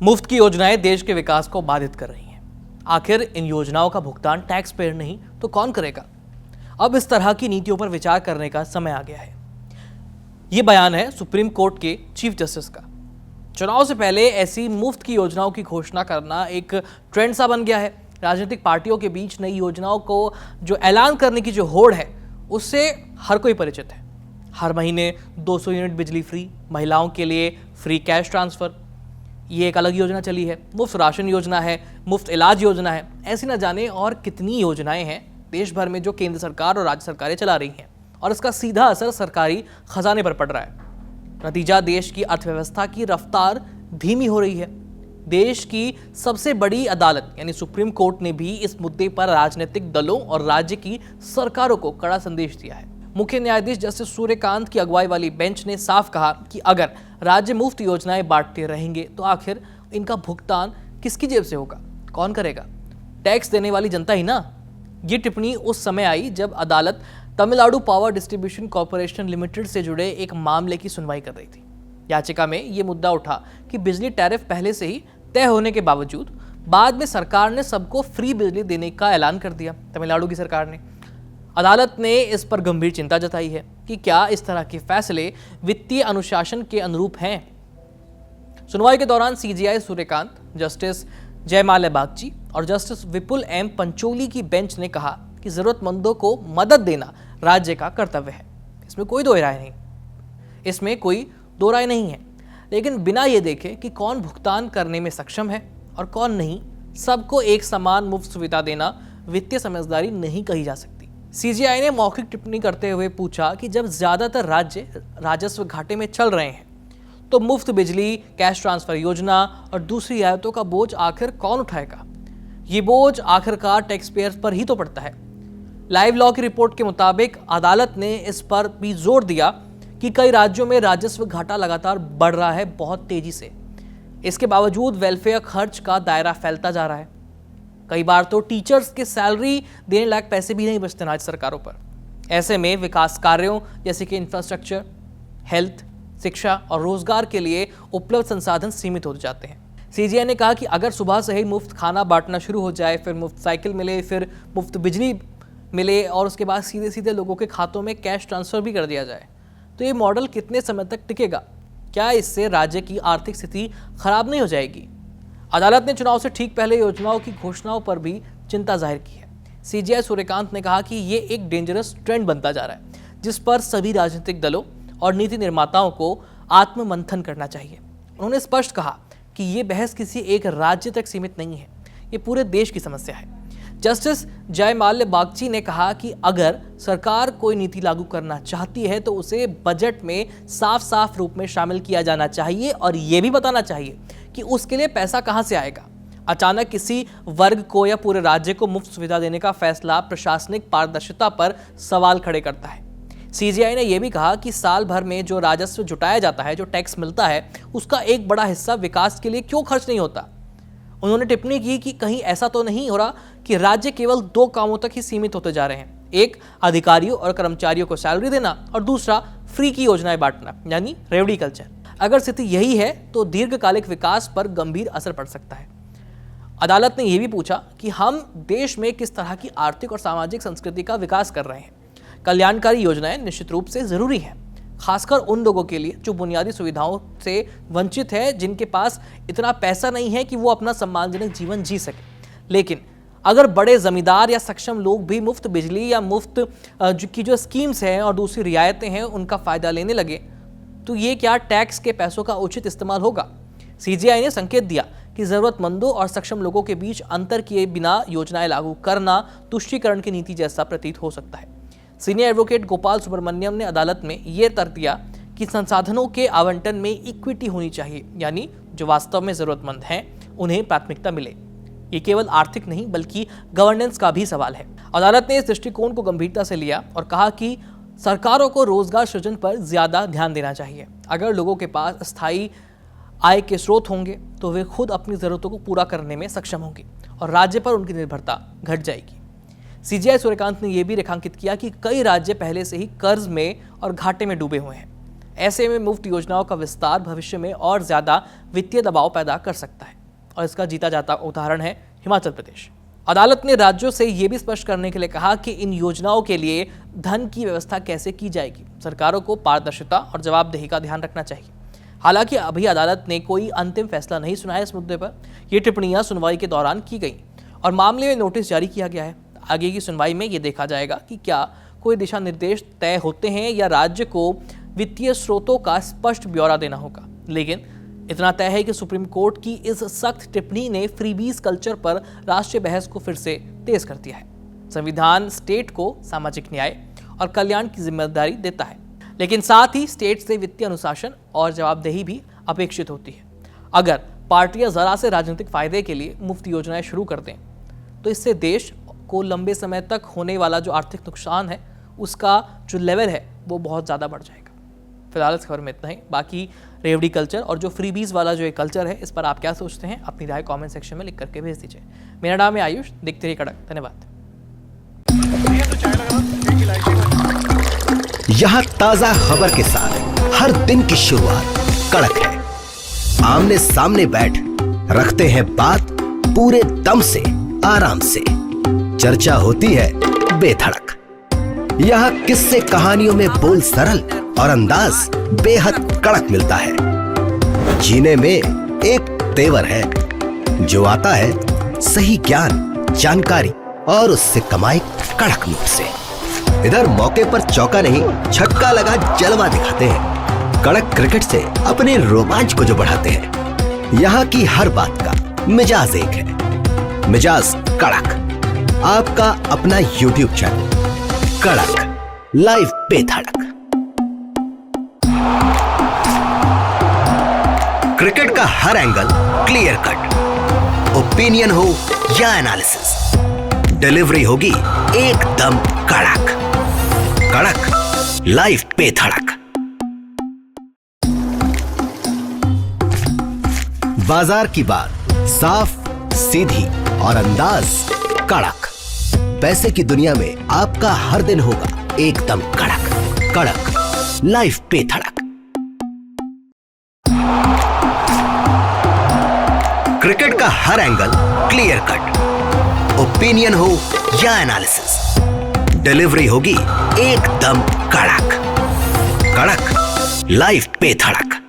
मुफ्त की योजनाएं देश के विकास को बाधित कर रही हैं। आखिर इन योजनाओं का भुगतान टैक्स पेयर नहीं तो कौन करेगा? अब इस तरह की नीतियों पर विचार करने का समय आ गया है। ये बयान है सुप्रीम कोर्ट के चीफ जस्टिस का। चुनाव से पहले ऐसी मुफ्त की योजनाओं की घोषणा करना एक ट्रेंड सा बन गया है। राजनीतिक पार्टियों के बीच नई योजनाओं को जो ऐलान करने की जो होड़ है, उससे हर कोई परिचित है। हर महीने 200 यूनिट बिजली फ्री, महिलाओं के लिए फ्री कैश ट्रांसफर, ये एक अलग योजना चली है। मुफ्त राशन योजना है, मुफ्त इलाज योजना है। ऐसी न जाने और कितनी योजनाएं हैं देश भर में जो केंद्र सरकार और राज्य सरकारें चला रही हैं, और इसका सीधा असर सरकारी खजाने पर पड़ रहा है। नतीजा, देश की अर्थव्यवस्था की रफ्तार धीमी हो रही है। देश की सबसे बड़ी अदालत यानी सुप्रीम कोर्ट ने भी इस मुद्दे पर राजनीतिक दलों और राज्य की सरकारों को कड़ा संदेश दिया है। मुख्य न्यायाधीश जस्टिस सूर्यकांत की अगुवाई वाली बेंच ने साफ कहा कि अगर राज्य मुफ्त योजनाएं बांटते रहेंगे तो आखिर इनका भुगतान किसकी जेब से होगा, कौन करेगा? टैक्स देने वाली जनता ही ना। ये टिप्पणी उस समय आई जब अदालत Tamil Nadu power distribution corporation limited से जुड़े एक मामले की सुनवाई कर रही थी। याचिका में ये मुद्दा उठा कि बिजली टैरिफ पहले से ही तय होने के बावजूद बाद में सरकार ने सबको फ्री बिजली देने का ऐलान कर दिया, तमिलनाडु की सरकार ने। अदालत ने इस पर गंभीर चिंता जताई है कि क्या इस तरह के फैसले वित्तीय अनुशासन के अनुरूप हैं। सुनवाई के दौरान सीजेआई सूर्यकांत, जस्टिस जयमाल्या बागची और जस्टिस विपुल एम पंचोली की बेंच ने कहा कि जरूरतमंदों को मदद देना राज्य का कर्तव्य है। इसमें कोई दो राय नहीं है। लेकिन बिना ये देखे कि कौन भुगतान करने में सक्षम है और कौन नहीं, सबको एक समान मुफ्त सुविधा देना वित्तीय समझदारी नहीं कही जा सकती। सीजीआई ने मौखिक टिप्पणी करते हुए पूछा कि जब ज्यादातर राज्य राजस्व घाटे में चल रहे हैं तो मुफ्त बिजली, कैश ट्रांसफर योजना और दूसरी रियायतों का बोझ आखिर कौन उठाएगा? ये बोझ आखिरकार टैक्स पेयर्स पर ही तो पड़ता है। लाइव लॉ की रिपोर्ट के मुताबिक अदालत ने इस पर भी जोर दिया कि कई राज्यों में राजस्व घाटा लगातार बढ़ रहा है, बहुत तेजी से। इसके बावजूद वेलफेयर खर्च का दायरा फैलता जा रहा है। कई बार तो टीचर्स के सैलरी देने लायक पैसे भी नहीं बचते राज्य सरकारों पर। ऐसे में विकास कार्यों जैसे कि इंफ्रास्ट्रक्चर, हेल्थ, शिक्षा और रोजगार के लिए उपलब्ध संसाधन सीमित हो जाते हैं। सीजीआई ने कहा कि अगर सुबह से ही मुफ्त खाना बांटना शुरू हो जाए, फिर मुफ्त साइकिल मिले, फिर मुफ्त बिजली मिले और उसके बाद सीधे सीधे लोगों के खातों में कैश ट्रांसफर भी कर दिया जाए, तो ये मॉडल कितने समय तक टिकेगा? क्या इससे राज्य की आर्थिक स्थिति खराब नहीं हो जाएगी? अदालत ने चुनाव से ठीक पहले योजनाओं की घोषणाओं पर भी चिंता जाहिर की है। सीजीआई सूर्यकांत ने कहा कि ये एक डेंजरस ट्रेंड बनता जा रहा है जिस पर सभी राजनीतिक दलों और नीति निर्माताओं को आत्ममंथन करना चाहिए। उन्होंने स्पष्ट कहा कि ये बहस किसी एक राज्य तक सीमित नहीं है, ये पूरे देश की समस्या है। जस्टिस जयमाल्या बागची ने कहा कि अगर सरकार कोई नीति लागू करना चाहती है तो उसे बजट में साफ साफ रूप में शामिल किया जाना चाहिए और ये भी बताना चाहिए कि उसके लिए पैसा कहां से आएगा। अचानक किसी वर्ग को या पूरे राज्य को मुफ्त सुविधा देने का फैसला प्रशासनिक पारदर्शिता पर सवाल खड़े करता है। सीजीआई ने यह भी कहा कि साल भर में जो राजस्व जुटाया जाता है, जो टैक्स मिलता है, उसका एक बड़ा हिस्सा विकास के लिए क्यों खर्च नहीं होता। उन्होंने टिप्पणी की कि कहीं ऐसा तो नहीं हो रहा कि राज्य केवल दो कामों तक ही सीमित होते जा रहे हैं, एक अधिकारियों और कर्मचारियों को सैलरी देना और दूसरा फ्री की योजनाएं बांटना यानी रेवड़ी कल्चर। अगर स्थिति यही है तो दीर्घकालिक विकास पर गंभीर असर पड़ सकता है। अदालत ने यह भी पूछा कि हम देश में किस तरह की आर्थिक और सामाजिक संस्कृति का विकास कर रहे हैं। कल्याणकारी योजनाएं निश्चित रूप से जरूरी है, खासकर उन लोगों के लिए जो बुनियादी सुविधाओं से वंचित है, जिनके पास इतना पैसा नहीं है कि वो अपना सम्मानजनक जीवन जी सके। लेकिन अगर बड़े जमींदार या सक्षम लोग भी मुफ्त बिजली या मुफ्त की जो स्कीम्स हैं और दूसरी रियायतें हैं उनका फायदा लेने लगे, तो ये क्या टैक्स के पैसों का उचित इस्तेमाल होगा? सीजीआई ने संकेत दिया कि जरूरतमंदों और सक्षम लोगों के बीच अंतर किए बिना योजनाएं लागू करना तुष्टीकरण की नीति जैसा प्रतीत हो सकता है। सीनियर एडवोकेट गोपाल सुब्रमण्यम ने अदालत में यह तर्क दिया कि संसाधनों के आवंटन में इक्विटी होनी चाहिए, यानी जो वास्तव में जरूरतमंद हैं उन्हें प्राथमिकता मिले। ये केवल आर्थिक नहीं बल्कि गवर्नेंस का भी सवाल है। अदालत ने इस दृष्टिकोण को गंभीरता से लिया और कहा कि सरकारों को रोजगार सृजन पर ज्यादा ध्यान देना चाहिए। अगर लोगों के पास स्थायी आय के स्रोत होंगे तो वे खुद अपनी जरूरतों को पूरा करने में सक्षम होंगे और राज्य पर उनकी निर्भरता घट जाएगी। सीजीआई सूर्यकांत ने यह भी रेखांकित किया कि कई राज्य पहले से ही कर्ज में और घाटे में डूबे हुए हैं। ऐसे में मुफ्त योजनाओं का विस्तार भविष्य में और ज्यादा वित्तीय दबाव पैदा कर सकता है और इसका जीता जाता उदाहरण है हिमाचल प्रदेश। अदालत ने राज्यों से यह भी स्पष्ट करने के लिए कहा कि इन योजनाओं के लिए धन की व्यवस्था कैसे की जाएगी। सरकारों को पारदर्शिता और जवाबदेही का ध्यान रखना चाहिए। हालांकि अभी अदालत ने कोई अंतिम फैसला नहीं सुनाया इस मुद्दे पर। ये टिप्पणियां सुनवाई के दौरान की गई और मामले में नोटिस जारी किया गया है। आगे की सुनवाई में ये देखा जाएगा कि क्या कोई दिशा निर्देश तय होते हैं या राज्य को वित्तीय स्रोतों का स्पष्ट ब्यौरा देना होगा। लेकिन इतना तय है कि सुप्रीम कोर्ट की इस सख्त टिप्पणी ने फ्रीबीज कल्चर पर राष्ट्रीय बहस को फिर से तेज कर दिया है। संविधान स्टेट को सामाजिक न्याय और कल्याण की जिम्मेदारी देता है, लेकिन साथ ही स्टेट से वित्तीय अनुशासन और जवाबदेही भी अपेक्षित होती है। अगर पार्टियां जरा से राजनीतिक फायदे के लिए मुफ्त योजनाएं शुरू कर दें तो इससे देश को लंबे समय तक होने वाला जो आर्थिक नुकसान है उसका जो लेवल है वो बहुत ज़्यादा बढ़ जाएगा। फिलहाल इस खबर में इतना ही। बाकी रेवड़ी कल्चर और जो फ्रीबीज वाला जो एक कल्चर है इस पर आप क्या सोचते हैं, अपनी राय कमेंट सेक्शन में लिख करके भेज दीजिए। मेरा नाम है आयुष, देखते रहिए कड़क। धन्यवाद। यहाँ ताजा खबर के साथ हर दिन की शुरुआत कड़क है। आमने सामने बैठ रखते हैं बात पूरे दम से, आराम से। चर्चा होती है बेधड़क। यहाँ किस्से कहानियों में बोल सरल और अंदाज बेहद कड़क मिलता है। जीने में एक तेवर है जो आता है सही ज्ञान, जानकारी और उससे कमाई कड़क नोट से। इधर मौके पर चौका नहीं छक्का लगा जलवा दिखाते हैं। कड़क क्रिकेट से अपने रोमांच को जो बढ़ाते हैं। यहाँ की हर बात का मिजाज एक है, मिजाज कड़क। आपका अपना YouTube चैनल कड़क लाइव बेधड़क। क्रिकेट का हर एंगल क्लियर कट, ओपिनियन हो या एनालिसिस, डिलीवरी होगी एकदम कड़क। कड़क लाइव बेधड़क। बाजार की बात साफ, सीधी और अंदाज कड़क। पैसे की दुनिया में आपका हर दिन होगा एकदम कड़क। कड़क लाइव बेधड़क। क्रिकेट का हर एंगल क्लियर कट, ओपिनियन हो या एनालिसिस, डिलीवरी होगी एकदम कड़क। कड़क लाइव बेधड़क।